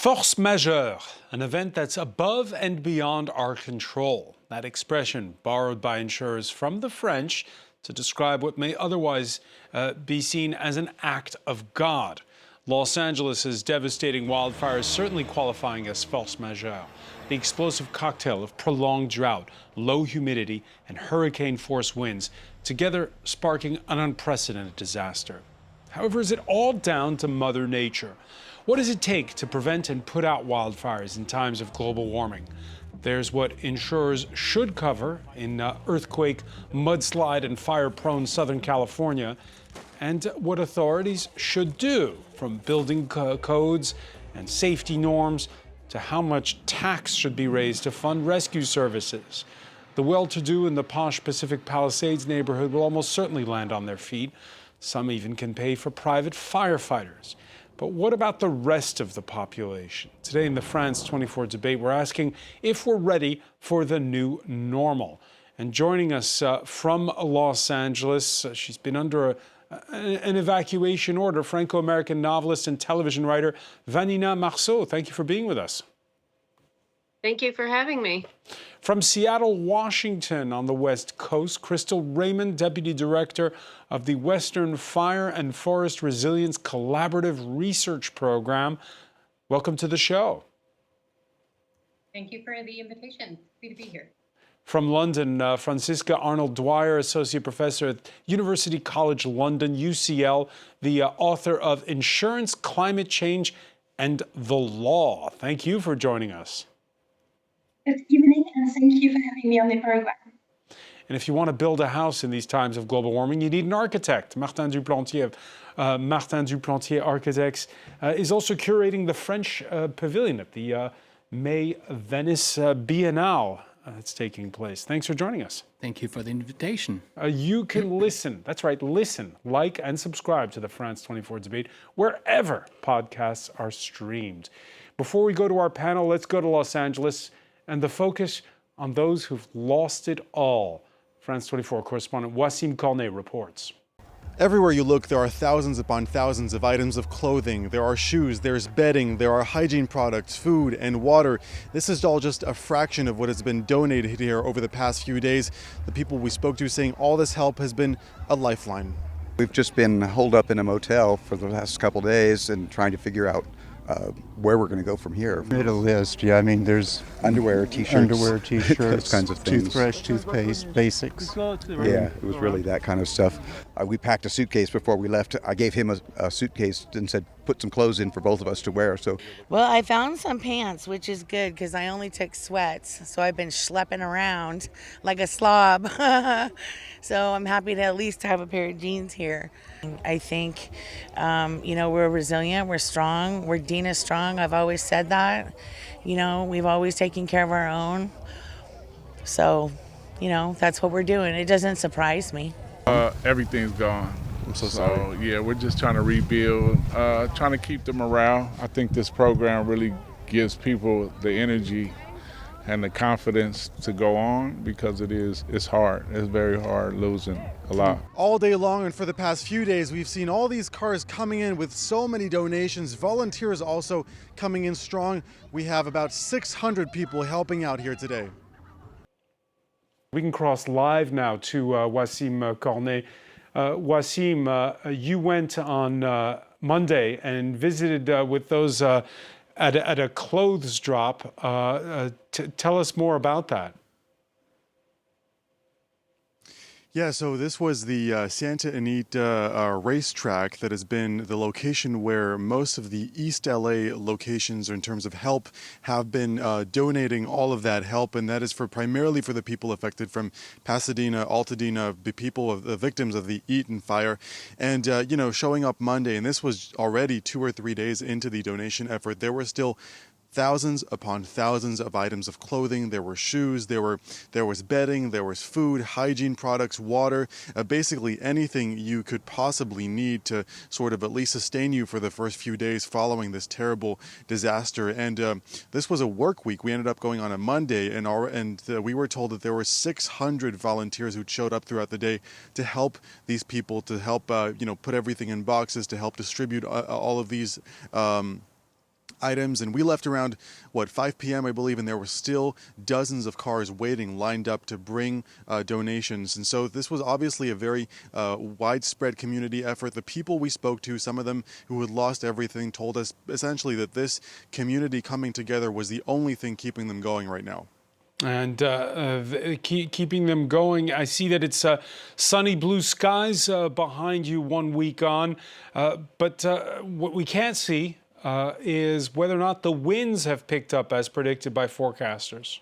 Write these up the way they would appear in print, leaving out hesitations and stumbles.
Force majeure, an event that's above and beyond our control. That expression, borrowed by insurers from the French to describe what may otherwise be seen as an act of God. Los Angeles' devastating wildfires certainly qualifying as force majeure. The explosive cocktail of prolonged drought, low humidity, and hurricane-force winds, together sparking an unprecedented disaster. However, is it all down to Mother Nature? What does it take to prevent and put out wildfires in times of global warming? There's what insurers should cover in earthquake, mudslide, and fire-prone Southern California, and what authorities should do, from building codes and safety norms to how much tax should be raised to fund rescue services. The well-to-do in the posh Pacific Palisades neighborhood will almost certainly land on their feet. Some even can pay for private firefighters. But what about the rest of the population? Today in the France 24 debate, we're asking if we're ready for the new normal. And joining us from Los Angeles, she's been under an evacuation order, Franco-American novelist and television writer Vanina Marceau. Thank you for being with us. Thank you for having me. From Seattle, Washington, on the West Coast, Crystal Raymond, Deputy Director of the Western Fire and Forest Resilience Collaborative Research Program. Welcome to the show. Thank you for the invitation. Happy to be here. From London, Francisca Arnold-Dwyer, Associate Professor at University College London, UCL, the author of Insurance, Climate Change, and the Law. Thank you for joining us. Good evening, and thank you for having me on the program. And if you want to build a house in these times of global warming, you need an architect. Martin Duplantier of Martin Duplantier Architects is also curating the French pavilion at the May Venice Biennale that's taking place. Thanks for joining us. Thank you for the invitation. You can listen, that's right, listen, like, and subscribe to the France 24 debate wherever podcasts are streamed. Before we go to our panel, let's go to Los Angeles and the focus on those who've lost it all. France 24 correspondent Wasim reports. Everywhere you look, there are thousands upon thousands of items of clothing. There are shoes, there's bedding, there are hygiene products, food, and water. This is all just a fraction of what has been donated here over the past few days. The people we spoke to saying all this help has been a lifeline. We've just been holed up in a motel for the last couple of days and trying to figure out where we're going to go from here. Made a list, yeah. I mean, there's underwear, t-shirts, those kinds of things. Toothbrush, toothpaste, basics. Yeah, it was really that kind of stuff. We packed a suitcase before we left. I gave him a suitcase and said, put some clothes in for both of us to wear. So, well, I found some pants, which is good because I only took sweats. So I've been schlepping around like a slob. So I'm happy to at least have a pair of jeans here. I think, we're resilient, we're strong, we're Dina strong. I've always said that. We've always taken care of our own. So, that's what we're doing. It doesn't surprise me. Everything's gone. I'm so sorry. Yeah, we're just trying to rebuild, trying to keep the morale. I think this program really gives people the energy and the confidence to go on because it's hard. It's very hard losing a lot. All day long and for the past few days, we've seen all these cars coming in with so many donations. Volunteers also coming in strong. We have about 600 people helping out here today. We can cross live now to Wasim Cornet. Wasim, you went on Monday and visited with those at a clothes drop. Tell us more about that. Yeah, so this was the Santa Anita racetrack that has been the location where most of the East LA locations in terms of help have been donating all of that help, and that is primarily for the people affected from Pasadena, Altadena, the victims of the Eaton fire. And, showing up Monday, and this was already 2 or 3 days into the donation effort, there were still thousands upon thousands of items of clothing. There were shoes, there was bedding, there was food, hygiene products, water, basically anything you could possibly need to sort of at least sustain you for the first few days following this terrible disaster. And this was a work week. We ended up going on a Monday, and we were told that there were 600 volunteers who showed up throughout the day to help these people, to help put everything in boxes, to help distribute all of these items, and we left around 5 p.m. I believe, and there were still dozens of cars waiting, lined up to bring donations. And so this was obviously a very widespread community effort. The people we spoke to, some of them who had lost everything, told us essentially that this community coming together was the only thing keeping them going right now. And keeping them going. I see that it's sunny blue skies behind you 1 week on, but what we can't see is whether or not the winds have picked up as predicted by forecasters.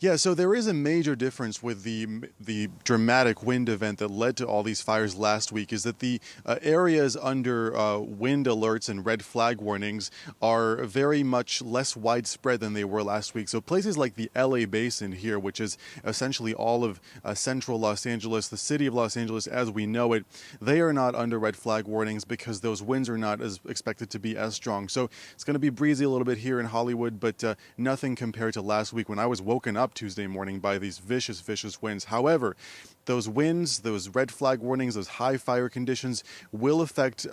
Yeah, so there is a major difference with the dramatic wind event that led to all these fires last week, is that the areas under wind alerts and red flag warnings are very much less widespread than they were last week. So places like the LA Basin here, which is essentially all of central Los Angeles, the city of Los Angeles as we know it, they are not under red flag warnings because those winds are not as expected to be as strong. So it's going to be breezy a little bit here in Hollywood, but nothing compared to last week when I was woken up Tuesday morning by these vicious winds. However, those winds, those red flag warnings, those high fire conditions will affect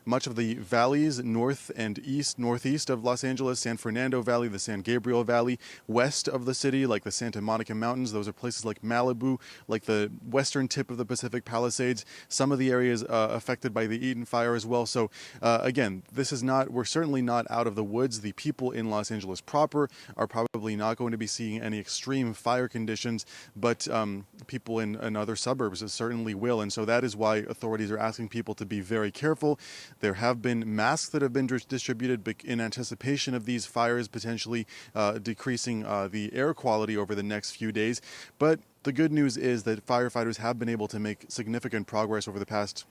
much of the valleys north and northeast of Los Angeles, San Fernando Valley, the San Gabriel Valley, west of the city, like the Santa Monica Mountains. Those are places like Malibu, like the western tip of the Pacific Palisades, some of the areas affected by the Eden fire as well. So again, we're certainly not out of the woods. The people in Los Angeles proper are probably not going to be seeing any extreme fire conditions, but people in other suburbs certainly will. And so that is why authorities are asking people to be very careful. There have been masks that have been distributed in anticipation of these fires potentially decreasing the air quality over the next few days. But the good news is that firefighters have been able to make significant progress over the past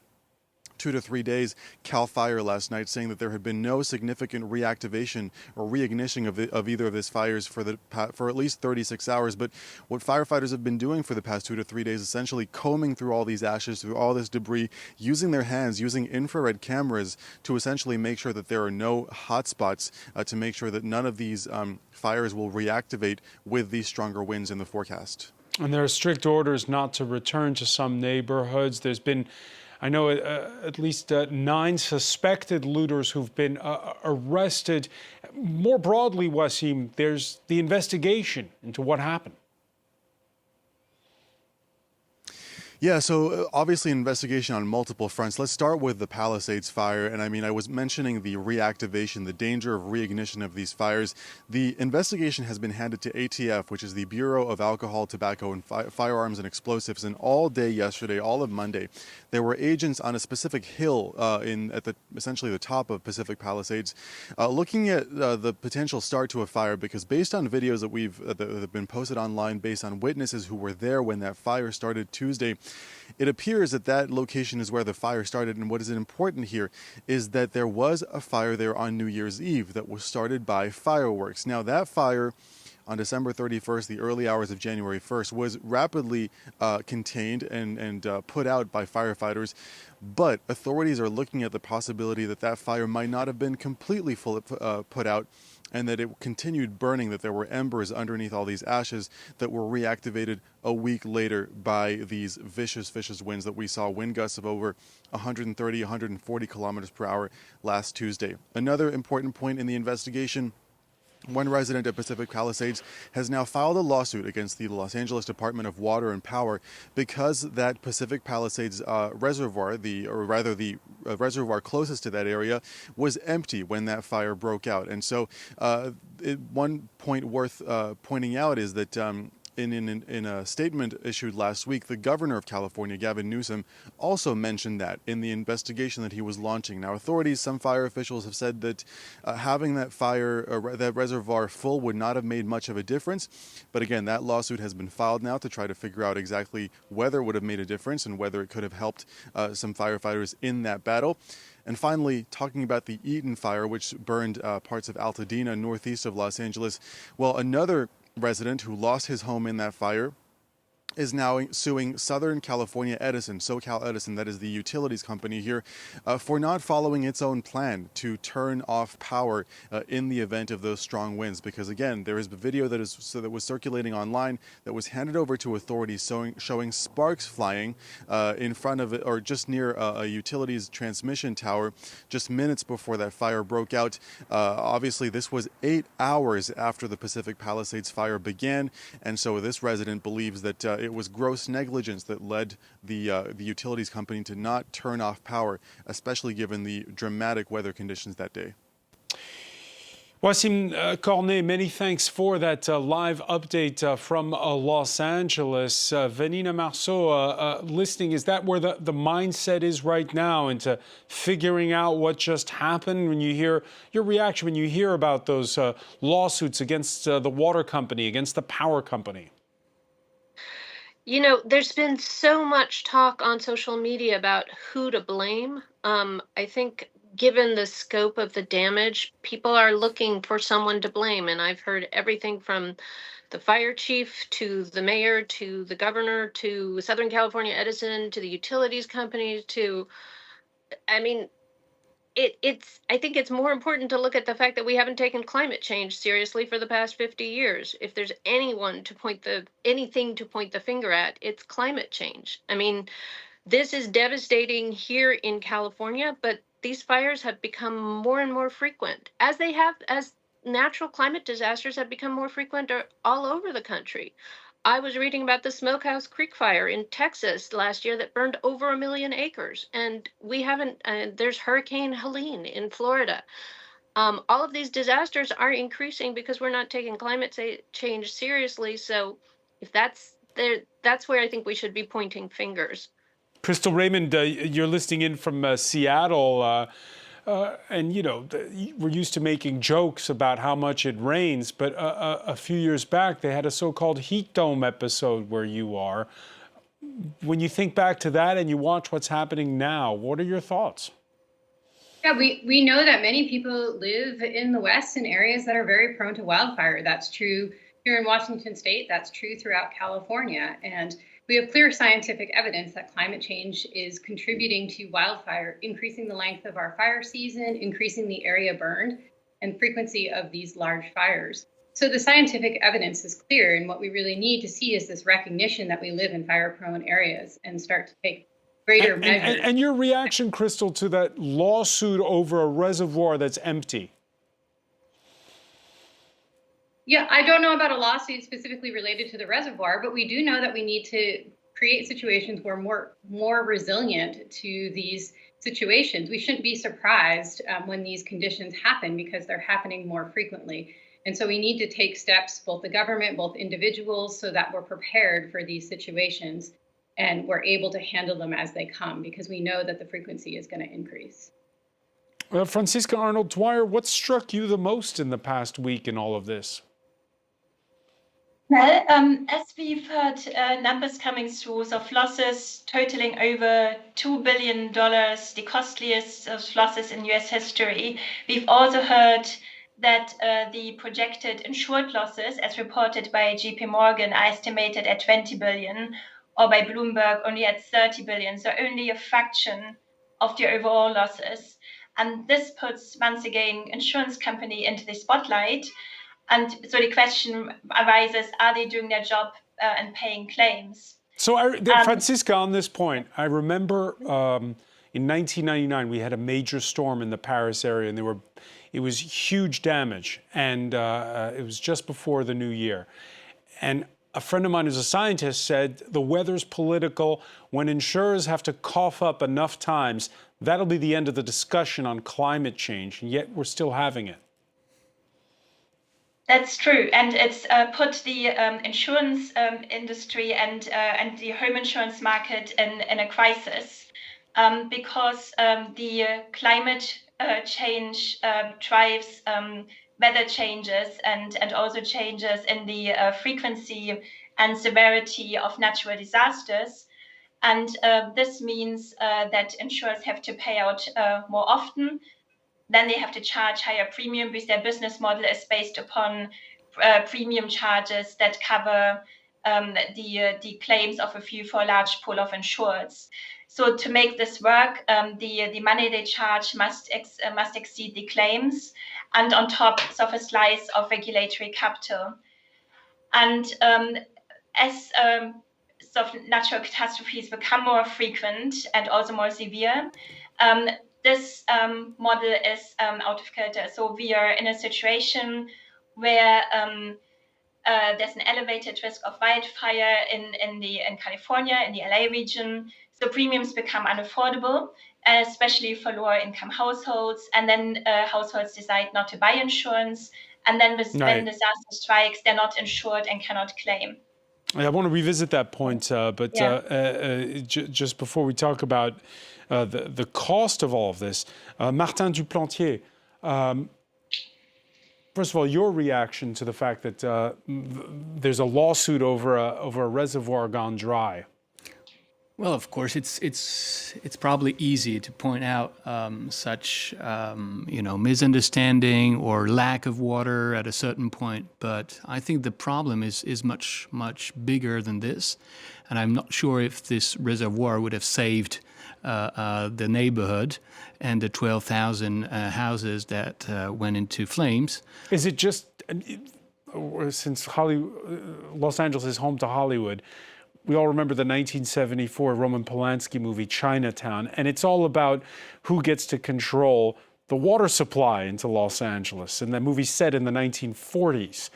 2 to 3 days. Cal Fire last night saying that there had been no significant reactivation or reignition of either of these fires for at least 36 hours. But what firefighters have been doing for the past 2 to 3 days, essentially combing through all these ashes, through all this debris, using their hands, using infrared cameras to essentially make sure that there are no hot spots, to make sure that none of these fires will reactivate with these stronger winds in the forecast. And there are strict orders not to return to some neighborhoods. There's been, I know, at least 9 suspected looters who've been arrested. More broadly, Wasim, there's the investigation into what happened. Yeah, so obviously investigation on multiple fronts. Let's start with the Palisades fire. And I mean, I was mentioning the reactivation, the danger of reignition of these fires. The investigation has been handed to ATF, which is the Bureau of Alcohol, Tobacco, and Firearms and Explosives. And all day yesterday, all of Monday, there were agents on a specific hill essentially the top of Pacific Palisades, looking at the potential start to a fire, because based on videos that have been posted online, based on witnesses who were there when that fire started Tuesday, it appears that that location is where the fire started. And what is important here is that there was a fire there on New Year's Eve that was started by fireworks. Now, that fire on December 31st, the early hours of January 1st, was rapidly contained and put out by firefighters. But authorities are looking at the possibility that that fire might not have been completely put out, and that it continued burning, that there were embers underneath all these ashes that were reactivated a week later by these vicious winds that we saw, wind gusts of over 130, 140 kilometers per hour last Tuesday. Another important point in the investigation: one resident of Pacific Palisades has now filed a lawsuit against the Los Angeles Department of Water and Power because that Pacific Palisades reservoir, the reservoir closest to that area, was empty when that fire broke out. And so one point worth pointing out is that in a statement issued last week, the governor of California, Gavin Newsom, also mentioned that in the investigation that he was launching. Now, authorities, some fire officials have said that having that that reservoir full would not have made much of a difference. But again, that lawsuit has been filed now to try to figure out exactly whether it would have made a difference and whether it could have helped some firefighters in that battle. And finally, talking about the Eden fire, which burned parts of Altadena, northeast of Los Angeles. Well, another resident who lost his home in that fire is now suing Southern California Edison, SoCal Edison, that is the utilities company here, for not following its own plan to turn off power in the event of those strong winds. Because again, there is a video that was circulating online that was handed over to authorities showing sparks flying in front of it, or just near a utilities transmission tower, just minutes before that fire broke out. Obviously, this was 8 hours after the Pacific Palisades fire began, and so this resident believes that it was gross negligence that led the utilities company to not turn off power, especially given the dramatic weather conditions that day. Wasim Cornet, many thanks for that live update from Los Angeles. Vanina Marceau, listening, is that where the mindset is right now into figuring out what just happened? When you hear your reaction, when you hear about those lawsuits against the water company, against the power company? You know, there's been so much talk on social media about who to blame. I think given the scope of the damage, people are looking for someone to blame. And I've heard everything from the fire chief to the mayor to the governor to Southern California Edison to the utilities companies to, I mean, I think it's more important to look at the fact that we haven't taken climate change seriously for the past 50 years. If there's anything to point the finger at, it's climate change. I mean, this is devastating here in California, but these fires have become more and more frequent, as natural climate disasters have become more frequent all over the country. I was reading about the Smokehouse Creek fire in Texas last year that burned over 1 million acres. And there's Hurricane Helene in Florida. All of these disasters are increasing because we're not taking climate change seriously. So if that's where I think we should be pointing fingers. Crystal Raymond, you're listening in from Seattle. And, you know, we're used to making jokes about how much it rains, but a few years back, they had a so-called heat dome episode where you are. When you think back to that and you watch what's happening now, what are your thoughts? Yeah, we know that many people live in the West in areas that are very prone to wildfire. That's true here in Washington State. That's true throughout California. And we have clear scientific evidence that climate change is contributing to wildfire, increasing the length of our fire season, increasing the area burned, and frequency of these large fires. So the scientific evidence is clear, and what we really need to see is this recognition that we live in fire-prone areas and start to take greater measures. And your reaction, Crystal, to that lawsuit over a reservoir that's empty? Yeah, I don't know about a lawsuit specifically related to the reservoir, but we do know that we need to create situations where more resilient to these situations. We shouldn't be surprised when these conditions happen because they're happening more frequently. And so we need to take steps, both the government, both individuals, so that we're prepared for these situations and we're able to handle them as they come because we know that the frequency is going to increase. Francisca Arnold-Dwyer, what struck you the most in the past week in all of this? Well, as we've heard numbers coming through of losses totaling over $2 billion, the costliest of losses in US history, we've also heard that the projected insured losses, as reported by JP Morgan, are estimated at 20 billion, or by Bloomberg only at 30 billion, so only a fraction of the overall losses. And this puts, once again, insurance company into the spotlight. And so the question arises, are they doing their job and paying claims? So, Francisca, on this point, I remember in 1999, we had a major storm in the Paris area, and it was huge damage, and it was just before the new year. And a friend of mine who's a scientist said, the weather's political. When insurers have to cough up enough times, that'll be the end of the discussion on climate change, and yet we're still having it. That's true, and it's put the insurance industry and the home insurance market in a crisis because the climate change drives weather changes and also changes in the frequency and severity of natural disasters. And this means that insurers have to pay out more often. Then they have to charge higher premium because their business model is based upon premium charges that cover the claims of a few for a large pool of insureds. So to make this work, the money they charge must exceed the claims, and on top of a slice of regulatory capital. And as natural catastrophes become more frequent and also more severe, this model is out of kilter. So we are in a situation where there's an elevated risk of wildfire in California, in the LA region. So premiums become unaffordable, especially for lower income households. And then households decide not to buy insurance. And then when disaster strikes, they're not insured and cannot claim. I want to revisit that point, but just before we talk about the cost of all of this, Martin Duplantier, first of all, your reaction to the fact that there's a lawsuit over a reservoir gone dry. Well, of course, it's probably easy to point out such misunderstanding or lack of water at a certain point, but I think the problem is much bigger than this, and I'm not sure if this reservoir would have saved the neighborhood and the 12,000 houses that went into flames. Is it just since Los Angeles is home to Hollywood? We all remember the 1974 Roman Polanski movie, Chinatown, and it's all about who gets to control the water supply into Los Angeles. And that movie's set in the 1940s.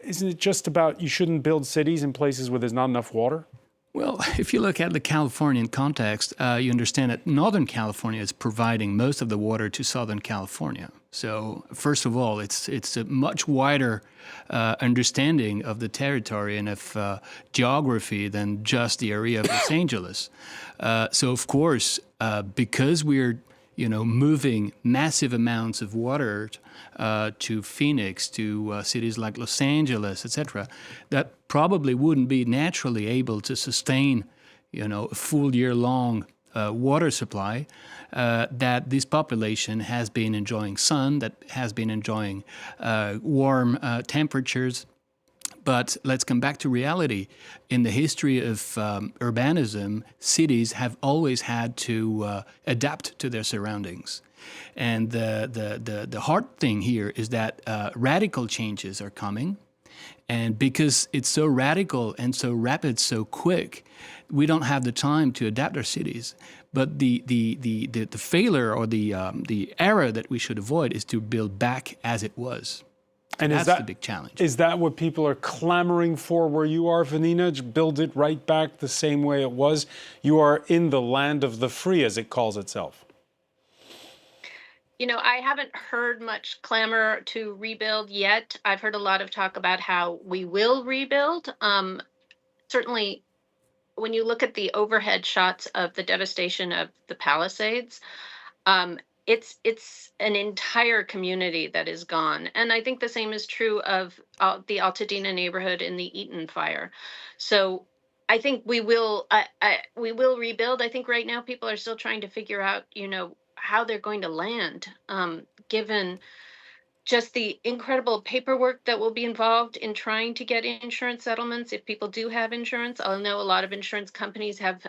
Isn't it just about you shouldn't build cities in places where there's not enough water? Well, if you look at the Californian context, you understand that Northern California is providing most of the water to Southern California. So, first of all, it's a much wider understanding of the territory and of geography than just the area of Los Angeles. So, of course, because we're moving massive amounts of water to Phoenix, to cities like Los Angeles, etc., that probably wouldn't be naturally able to sustain, a full year-long water supply. That this population has been enjoying sun, that has been enjoying warm temperatures. But let's come back to reality. In the history of urbanism, cities have always had to adapt to their surroundings. And the hard thing here is that radical changes are coming. And because it's so radical and so rapid, so quick, we don't have the time to adapt our cities. But the failure or the error that we should avoid is to build back as it was. And that's the big challenge. Is that what people are clamoring for where you are, Vanina? Build it right back the same way it was? You are in the land of the free, as it calls itself. I haven't heard much clamor to rebuild yet. I've heard a lot of talk about how we will rebuild. Certainly, when you look at the overhead shots of the devastation of the Palisades, it's an entire community that is gone. And I think the same is true of the Altadena neighborhood in the Eaton fire. So I think we will rebuild. I think right now people are still trying to figure out, how they're going to land, given just the incredible paperwork that will be involved in trying to get insurance settlements. If people do have insurance, I know a lot of insurance companies have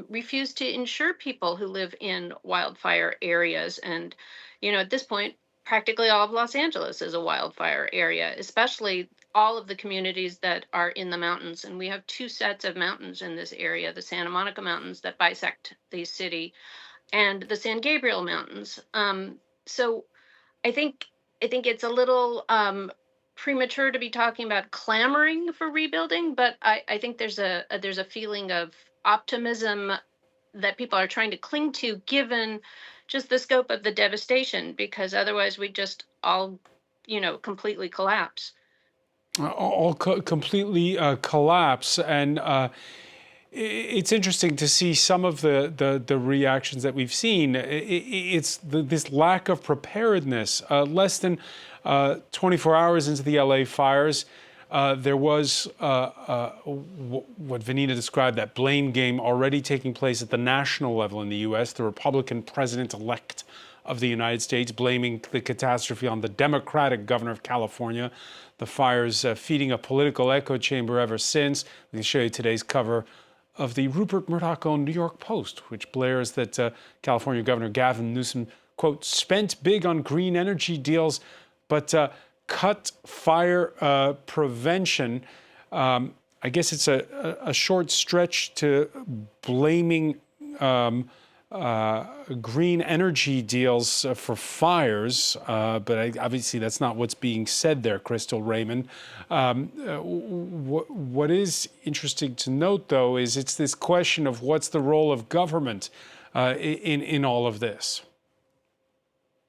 refused to insure people who live in wildfire areas. And, at this point, practically all of Los Angeles is a wildfire area, especially all of the communities that are in the mountains. And we have two sets of mountains in this area, the Santa Monica Mountains that bisect the city and the San Gabriel Mountains. So I think it's a little premature to be talking about clamoring for rebuilding, but I think there's a feeling of optimism that people are trying to cling to, given just the scope of the devastation, because otherwise we just all, completely collapse. Completely collapse. And it's interesting to see some of the reactions that we've seen. It's this lack of preparedness. Less than 24 hours into the LA fires, there was what Vanina described, that blame game already taking place at the national level in the U.S. The Republican president-elect of the United States blaming the catastrophe on the Democratic governor of California. the fires feeding a political echo chamber ever since. We can show you today's cover of the Rupert Murdoch-owned New York Post, which blares that California Governor Gavin Newsom, quote, spent big on green energy deals, but cut fire prevention. I guess it's a short stretch to blaming green energy deals for fires, but obviously that's not what's being said there, Crystal Raymond. What is interesting to note, though, is it's this question of what's the role of government in all of this.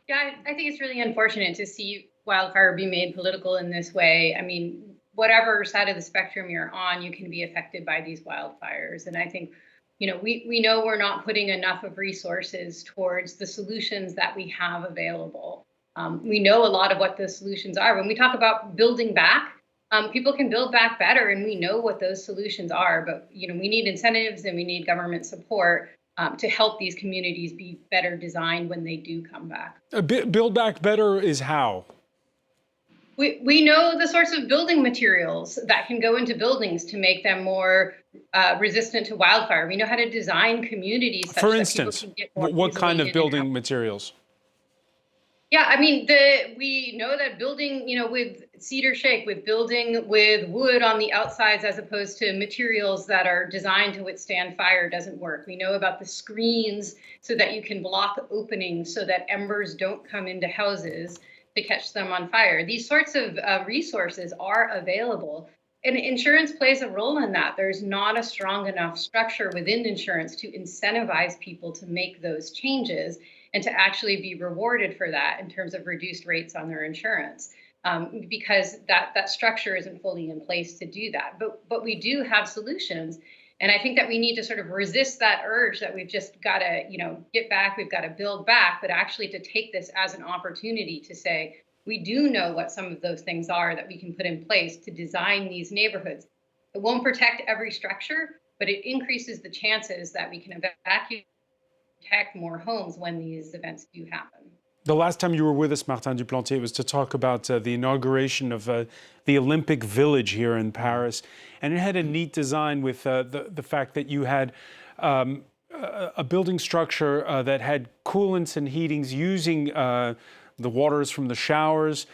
Yeah, I think it's really unfortunate to see wildfire be made political in this way. I mean, whatever side of the spectrum you're on, you can be affected by these wildfires. And I think, we know we're not putting enough of resources towards the solutions that we have available. We know a lot of what the solutions are. When we talk about building back, people can build back better, and we know what those solutions are. But, we need incentives and we need government support to help these communities be better designed when they do come back. Build back better is how? We know the sorts of building materials that can go into buildings to make them more resistant to wildfire. We know how to design communities such For instance, that people can get more what kind of easily in and building out. materials? Yeah, I mean, we know that building, with cedar shake, with building with wood on the outsides as opposed to materials that are designed to withstand fire doesn't work. We know about the screens so that you can block openings so that embers don't come into houses to catch them on fire. These sorts of resources are available. And insurance plays a role in that. There's not a strong enough structure within insurance to incentivize people to make those changes and to actually be rewarded for that in terms of reduced rates on their insurance, because that structure isn't fully in place to do that. But we do have solutions. And I think that we need to sort of resist that urge that we've just got to, get back, we've got to build back, but actually to take this as an opportunity to say, we do know what some of those things are that we can put in place to design these neighborhoods. It won't protect every structure, but it increases the chances that we can evacuate, protect more homes when these events do happen. The last time you were with us, Martin Duplantier, was to talk about the inauguration of the Olympic Village here in Paris. And it had a neat design with the fact that you had a building structure that had coolants and heatings using the waters from the showers.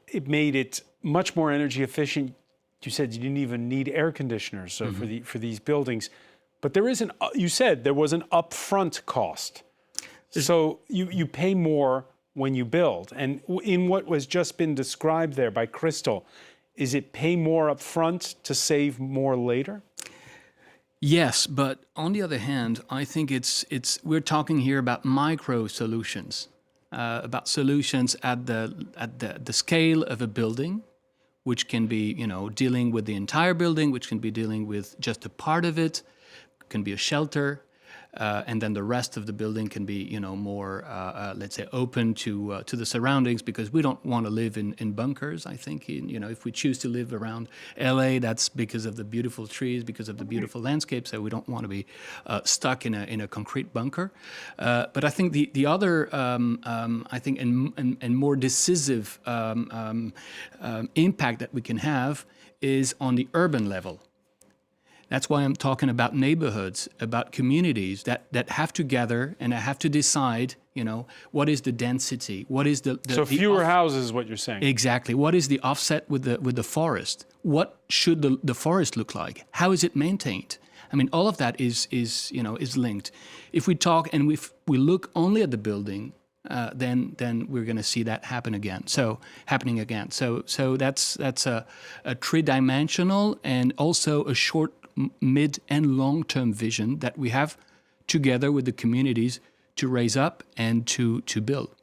It made it much more energy efficient. You said you didn't even need air conditioners for these buildings. But you said there was an upfront cost. So you pay more when you build. And in what was just been described there by Crystal, is it pay more up front to save more later? Yes, but on the other hand, I think we're talking here about micro solutions, about solutions at the scale of a building, which can be, dealing with the entire building, which can be dealing with just a part of it, can be a shelter. And then the rest of the building can be, more, let's say, open to the surroundings, because we don't want to live in bunkers. I think, if we choose to live around LA, that's because of the beautiful trees, because of the beautiful landscape. So we don't want to be stuck in a concrete bunker. But I think the other, I think, and more decisive impact that we can have is on the urban level. That's why I'm talking about neighborhoods, about communities that have to gather and have to decide, what is the density, what is the so fewer houses, what you're saying. Exactly. What is the offset with the forest? What should the forest look like? How is it maintained? I mean, all of that is linked. If we talk and if we look only at the building, then we're going to see that happening again. So that's a three-dimensional and also a short, mid, and long-term vision that we have together with the communities to raise up and to build.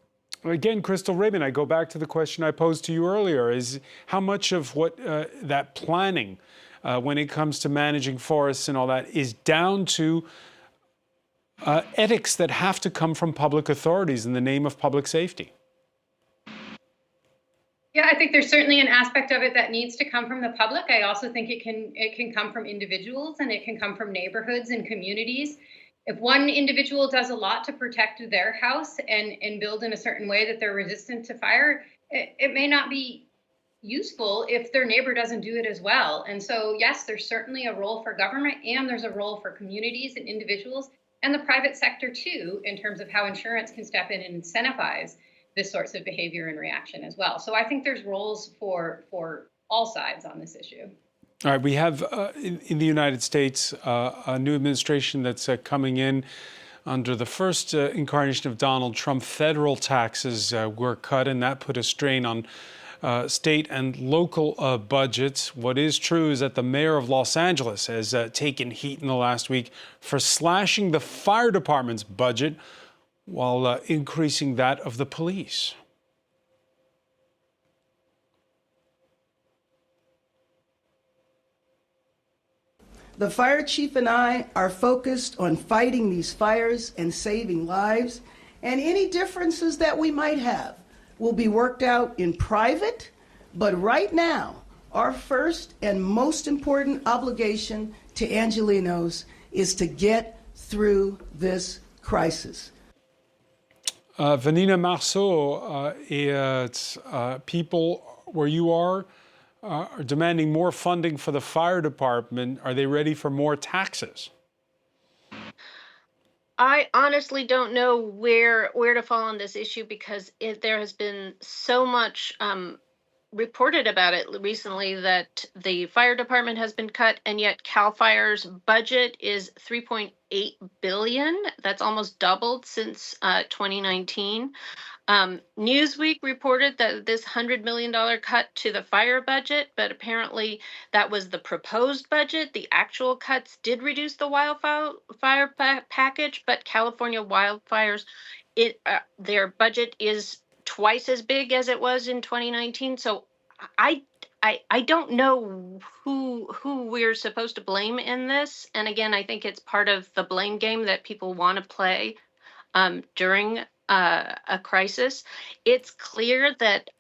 Again, Crystal Raymond, I go back to the question I posed to you earlier, is how much of what that planning, when it comes to managing forests and all that, is down to ethics that have to come from public authorities in the name of public safety? Yeah, I think there's certainly an aspect of it that needs to come from the public. I also think it can come from individuals, and it can come from neighborhoods and communities. If one individual does a lot to protect their house and build in a certain way that they're resistant to fire, it may not be useful if their neighbor doesn't do it as well. And so, yes, there's certainly a role for government, and there's a role for communities and individuals and the private sector too, in terms of how insurance can step in and incentivize this sorts of behavior and reaction as well. So I think there's roles for all sides on this issue. All right, we have in the United States a new administration that's coming in. Under the first incarnation of Donald Trump, federal taxes were cut, and that put a strain on state and local budgets. What is true is that the mayor of Los Angeles has taken heat in the last week for slashing the fire department's budget while increasing that of the police. The fire chief and I are focused on fighting these fires and saving lives, and any differences that we might have will be worked out in private, but right now, our first and most important obligation to Angelenos is to get through this crisis. Vanina Marceau, people where you are demanding more funding for the fire department. Are they ready for more taxes? I honestly don't know where to fall on this issue, because there has been so much reported about it recently that the fire department has been cut, and yet CAL FIRE's budget is $3.8 billion. That's almost doubled since 2019. Newsweek reported that this $100 million cut to the fire budget, but apparently that was the proposed budget. The actual cuts did reduce the wildfire package, but California wildfires, their budget is twice as big as it was in 2019. So I don't know who we're supposed to blame in this. And again, I think it's part of the blame game that people want to play during a crisis. It's clear that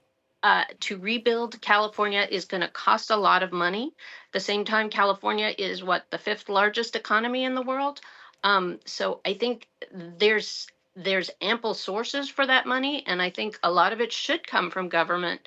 to rebuild California is going to cost a lot of money. At the same time, California is the 5th largest economy in the world. So I think there's ample sources for that money, and I think a lot of it should come from government,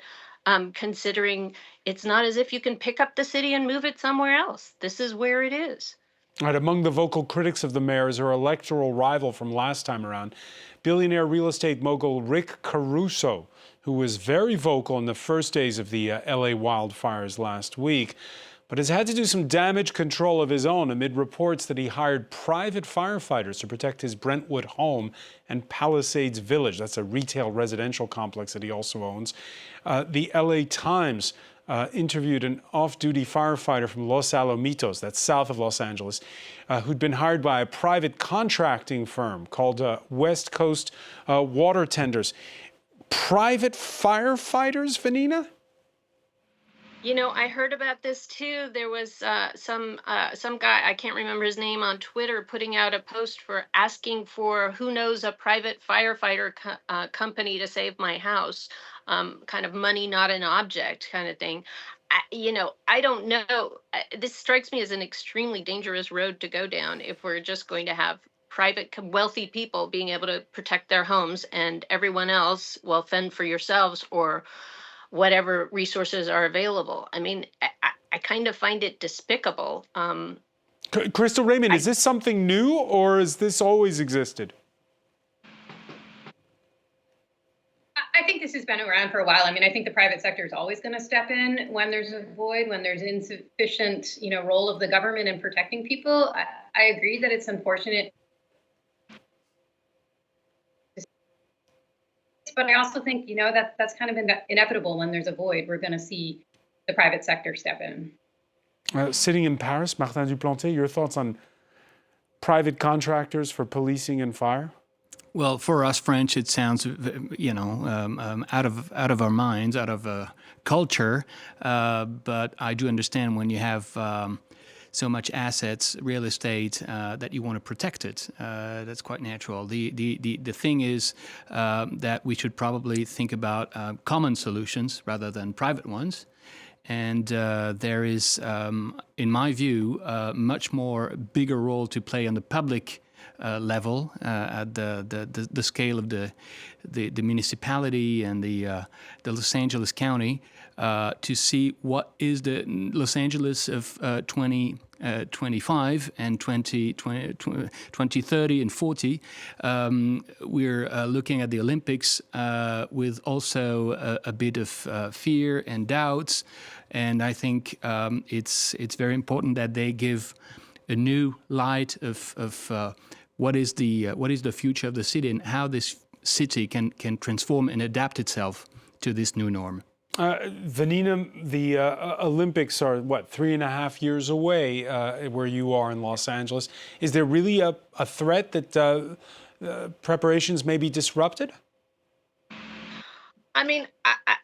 considering it's not as if you can pick up the city and move it somewhere else. This is where it is. All right, among the vocal critics of the mayor is her electoral rival from last time around, billionaire real estate mogul Rick Caruso, who was very vocal in the first days of the LA wildfires last week, but has had to do some damage control of his own amid reports that he hired private firefighters to protect his Brentwood home and Palisades Village. That's a retail residential complex that he also owns. The LA Times interviewed an off-duty firefighter from Los Alamitos, that's south of Los Angeles, who'd been hired by a private contracting firm called West Coast Water Tenders. Private firefighters, Vanina? You know, I heard about this too. There was some guy, I can't remember his name, on Twitter putting out a post for asking for, who knows, a private firefighter company to save my house, kind of money, not an object kind of thing. I don't know. This strikes me as an extremely dangerous road to go down if we're just going to have private wealthy people being able to protect their homes and everyone else, well, fend for yourselves or whatever resources are available. I mean, I kind of find it despicable. Crystal Raymond, is this something new, or has this always existed? I think this has been around for a while. I mean, I think the private sector is always going to step in when there's a void, when there's insufficient, role of the government in protecting people. I agree that it's unfortunate, but I also think, that's kind of inevitable. When there's a void, we're going to see the private sector step in. Sitting in Paris, Martin Duplanté, your thoughts on private contractors for policing and fire? Well, for us French, it sounds, out of our minds, out of culture. But I do understand when you have so much assets, real estate, that you want to protect it. That's quite natural. The thing is that we should probably think about common solutions rather than private ones. And there is, in my view, a much more bigger role to play on the public level, at the scale of the municipality and the Los Angeles County, to see what is the Los Angeles of 2025 and 2030 and 40. We're looking at the Olympics with also a bit of fear and doubts. And I think it's very important that they give a new light of what is the future of the city and how this city can transform and adapt itself to this new norm. Vanina, the Olympics are, 3.5 years away where you are in Los Angeles. Is there really a threat that preparations may be disrupted? I mean,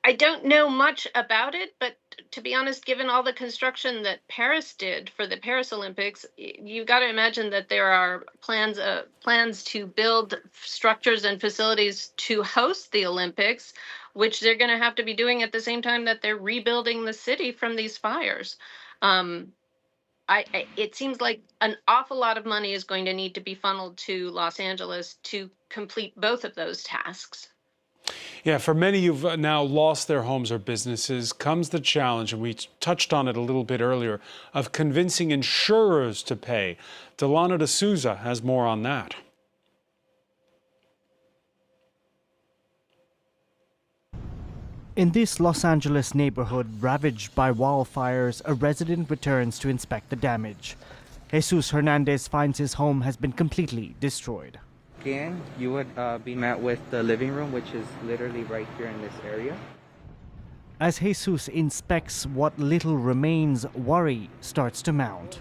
I don't know much about it, but to be honest, given all the construction that Paris did for the Paris Olympics, you've got to imagine that there are plans to build structures and facilities to host the Olympics, which they're going to have to be doing at the same time that they're rebuilding the city from these fires. It seems like an awful lot of money is going to need to be funneled to Los Angeles to complete both of those tasks. Yeah, for many who've now lost their homes or businesses comes the challenge, and we touched on it a little bit earlier, of convincing insurers to pay. Delana D'Souza has more on that. In this Los Angeles neighborhood ravaged by wildfires, a resident returns to inspect the damage. Jesus Hernandez finds his home has been completely destroyed. Again, you would be met with the living room, which is literally right here in this area. As Jesus inspects what little remains, worry starts to mount.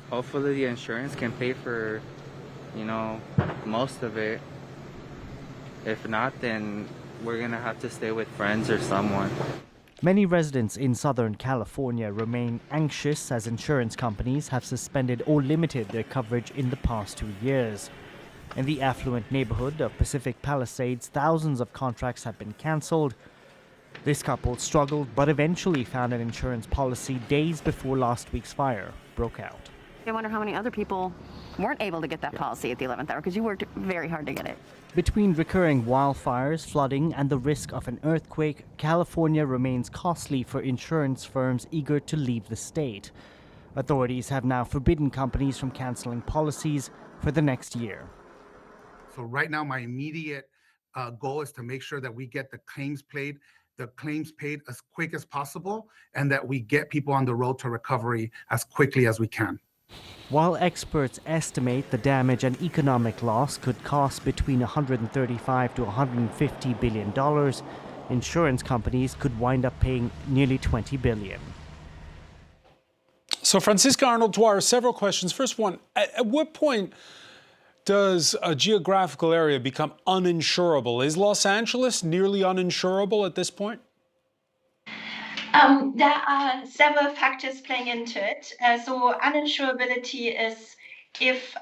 Hopefully the insurance can pay for, most of it. If not, then we're gonna have to stay with friends or someone. Many residents in Southern California remain anxious as insurance companies have suspended or limited their coverage in the past 2 years. In the affluent neighborhood of Pacific Palisades, thousands of contracts have been cancelled. This couple struggled but eventually found an insurance policy days before last week's fire broke out. I wonder how many other people weren't able to get that policy at the 11th hour, because you worked very hard to get it. Between recurring wildfires, flooding, and the risk of an earthquake, California remains costly for insurance firms eager to leave the state. Authorities have now forbidden companies from canceling policies for the next year. So right now, my immediate goal is to make sure that we get the claims paid as quick as possible, and that we get people on the road to recovery as quickly as we can. While experts estimate the damage and economic loss could cost between $135 to $150 billion, insurance companies could wind up paying nearly $20 billion. So, Francisca Arnold-Dwyer, several questions. First one, at what point does a geographical area become uninsurable? Is Los Angeles nearly uninsurable at this point? There are several factors playing into it. So uninsurability is if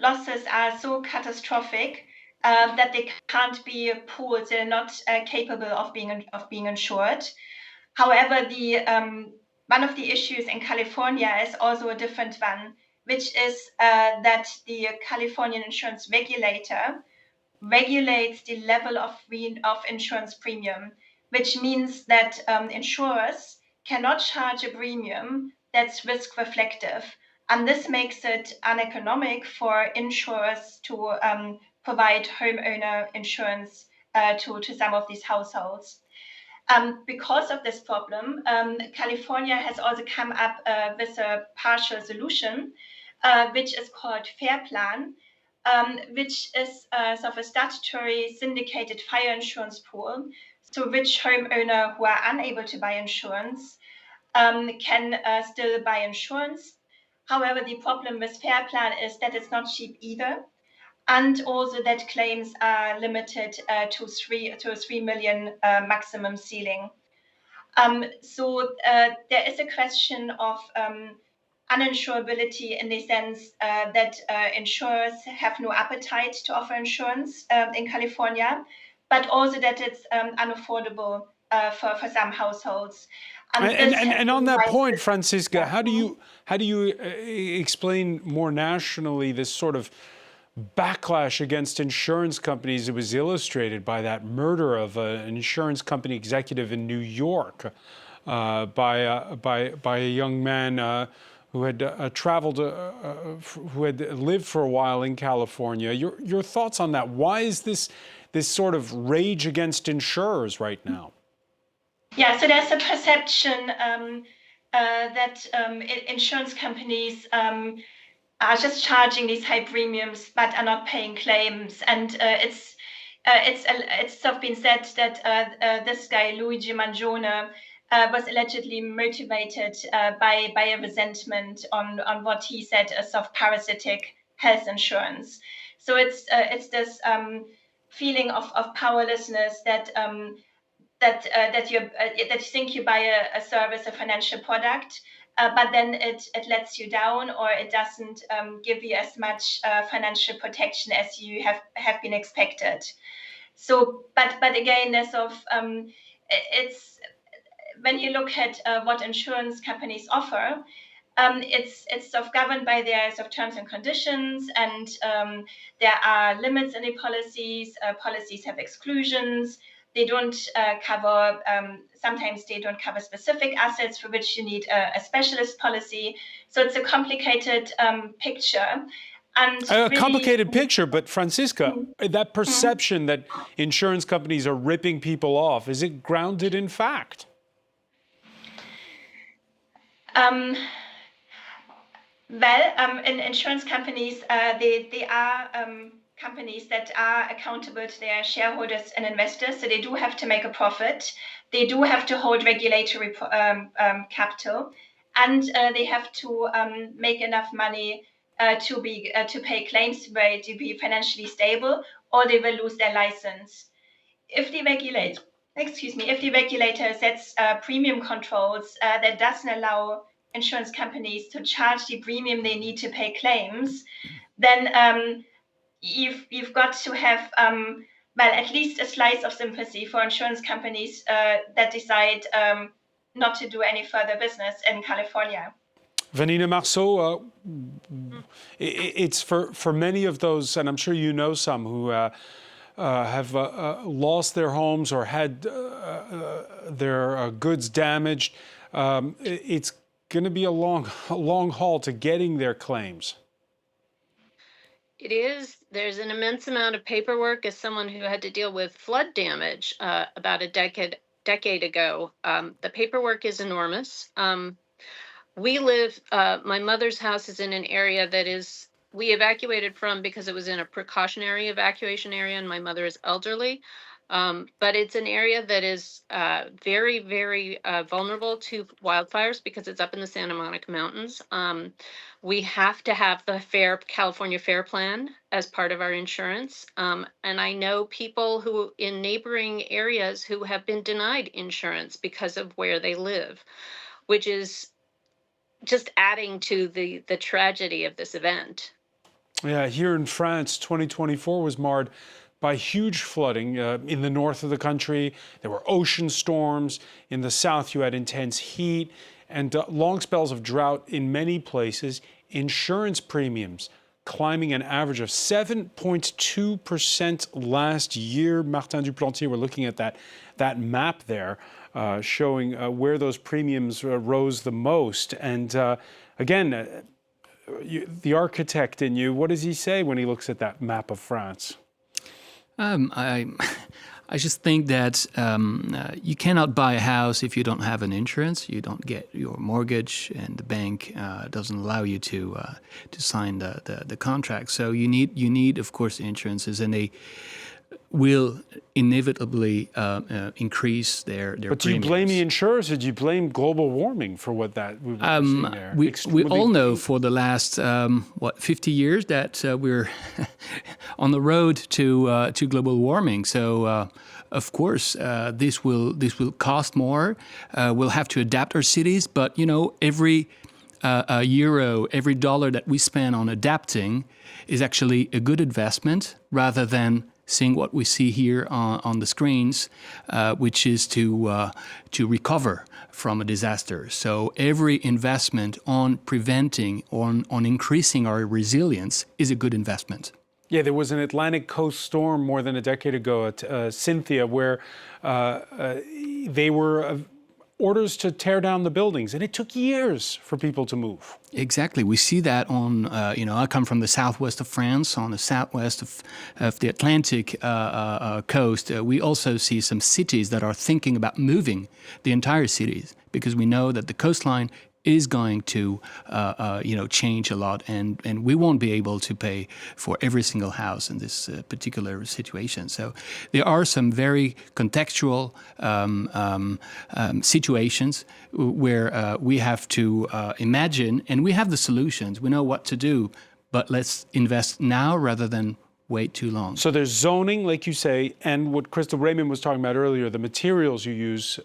losses are so catastrophic that they can't be pooled, they're not capable of being insured. However, one of the issues in California is also a different one, which is that the Californian insurance regulator regulates the level of insurance premium, which means that insurers cannot charge a premium that's risk reflective. And this makes it uneconomic for insurers to provide homeowner insurance to some of these households. Because of this problem, California has also come up with a partial solution, which is called Fair Plan, which is sort of a statutory syndicated fire insurance pool. So rich homeowner who are unable to buy insurance can still buy insurance. However, the problem with Fair Plan is that it's not cheap either, and also that claims are limited to a 3 million maximum ceiling. So there is a question of uninsurability in the sense that insurers have no appetite to offer insurance in California, but also that it's unaffordable for some households. And on that point, Francisca, how do you explain more nationally this sort of backlash against insurance companies. It was illustrated by that murder of an insurance company executive in New York by a young man who had traveled, who had lived for a while in California. Your thoughts on that? Why is this sort of rage against insurers right now? Yeah, so there's a perception that insurance companies are just charging these high premiums but are not paying claims, and it's sort of been said that this guy Luigi Mangione was allegedly motivated by a resentment on what he said as sort of parasitic health insurance. So it's this feeling of powerlessness that you think you buy a service, a financial product, but then it lets you down, or it doesn't give you as much financial protection as you have been expected. So, but again, there's it's when you look at what insurance companies offer, it's sort of governed by their sort of terms and conditions, and there are limits in the policies. Policies have exclusions. They don't cover, sometimes they don't cover specific assets for which you need a specialist policy. So it's a complicated picture. And a complicated picture, but Francisca, that perception that insurance companies are ripping people off, is it grounded in fact? In insurance companies, they are companies that are accountable to their shareholders and investors, so they do have to make a profit. They do have to hold regulatory capital, and they have to make enough money to pay claims, to be financially stable, or they will lose their license. If the regulator sets premium controls that doesn't allow insurance companies to charge the premium they need to pay claims, then you've got to have at least a slice of sympathy for insurance companies that decide not to do any further business in California. Vanina Marceau, it's for many of those, and I'm sure you know some, who have lost their homes or had their goods damaged. It's going to be a long haul to getting their claims. It is. There's an immense amount of paperwork. As someone who had to deal with flood damage about a decade ago, the paperwork is enormous. We live, my mother's house is in an area that we evacuated from because it was in a precautionary evacuation area, and my mother is elderly. But it's an area that is very, very vulnerable to wildfires because it's up in the Santa Monica Mountains. We have to have the California FAIR plan as part of our insurance. And I know people who in neighboring areas who have been denied insurance because of where they live, which is just adding to the tragedy of this event. Yeah, here in France, 2024 was marred by huge flooding in the north of the country. There were ocean storms. In the south, you had intense heat and long spells of drought in many places. Insurance premiums climbing an average of 7.2% last year. Martin Duplantier, we're looking at that map there, showing where those premiums rose the most. And again, the architect in you, what does he say when he looks at that map of France? I just think that you cannot buy a house if you don't have an insurance. You don't get your mortgage, and the bank doesn't allow you to sign the contract. So you need, of course, insurances, and they will inevitably increase their But do you blame the insurers, or do you blame global warming for what we were seeing there? We all know for the last 50 years that we're on the road to global warming. So of course this will cost more. We'll have to adapt our cities, but every euro, every dollar that we spend on adapting is actually a good investment, rather than seeing what we see here on the screens, which is to recover from a disaster. So every investment on preventing, on increasing our resilience is a good investment. Yeah, there was an Atlantic coast storm more than a decade ago at Cynthia, where they were orders to tear down the buildings, and it took years for people to move. Exactly. We see that on, I come from the southwest of France, on the southwest of the Atlantic coast. We also see some cities that are thinking about moving the entire cities, because we know that the coastline is going to, change a lot, and we won't be able to pay for every single house in this particular situation. So there are some very contextual situations where we have to imagine, and we have the solutions. We know what to do, but let's invest now rather than wait too long. So there's zoning, like you say, and what Crystal Raymond was talking about earlier, the materials you use.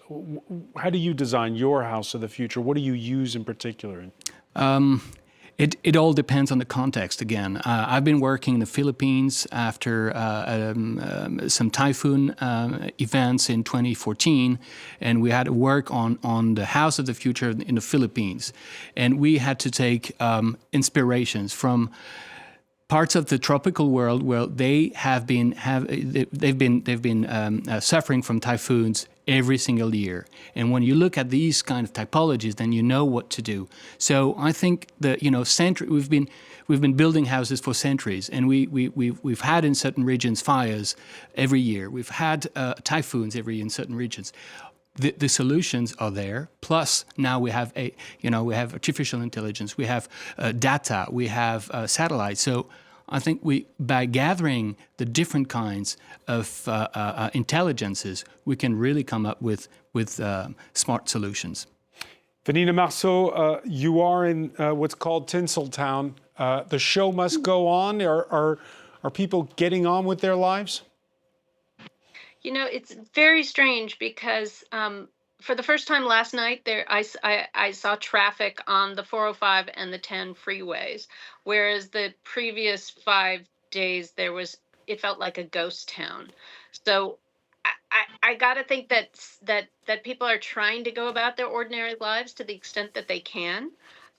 How do you design your house of the future? What do you use in particular? It all depends on the context again. I've been working in the Philippines after some typhoon events in 2014, and we had to work on the house of the future in the Philippines. And we had to take inspirations from parts of the tropical world where they have been suffering from typhoons every single year. And when you look at these kind of typologies, then you know what to do. So I think that we've been building houses for centuries, and we've had in certain regions fires every year. We've had typhoons every year in certain regions. The solutions are there. Plus, now we have we have artificial intelligence, we have data, we have satellites. So I think by gathering the different kinds of intelligences, we can really come up with smart solutions. Vanina Marceau, you are in what's called Tinseltown. The show must go on. Are people getting on with their lives? You know, it's very strange because for the first time last night, I saw traffic on the 405 and the 10 freeways, whereas the previous 5 days it felt like a ghost town. So I got to think that people are trying to go about their ordinary lives to the extent that they can.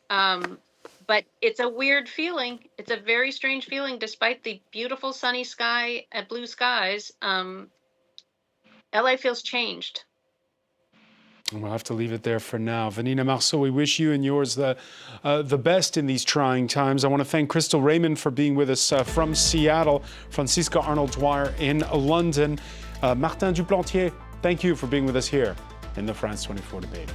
But it's a weird feeling. It's a very strange feeling, despite the beautiful sunny sky and blue skies. LA feels changed. We'll have to leave it there for now. Vanina Marceau, we wish you and yours the best in these trying times. I want to thank Crystal Raymond for being with us from Seattle, Francisca Arnold-Dwyer in London. Martin Duplantier, thank you for being with us here in the France 24 debate.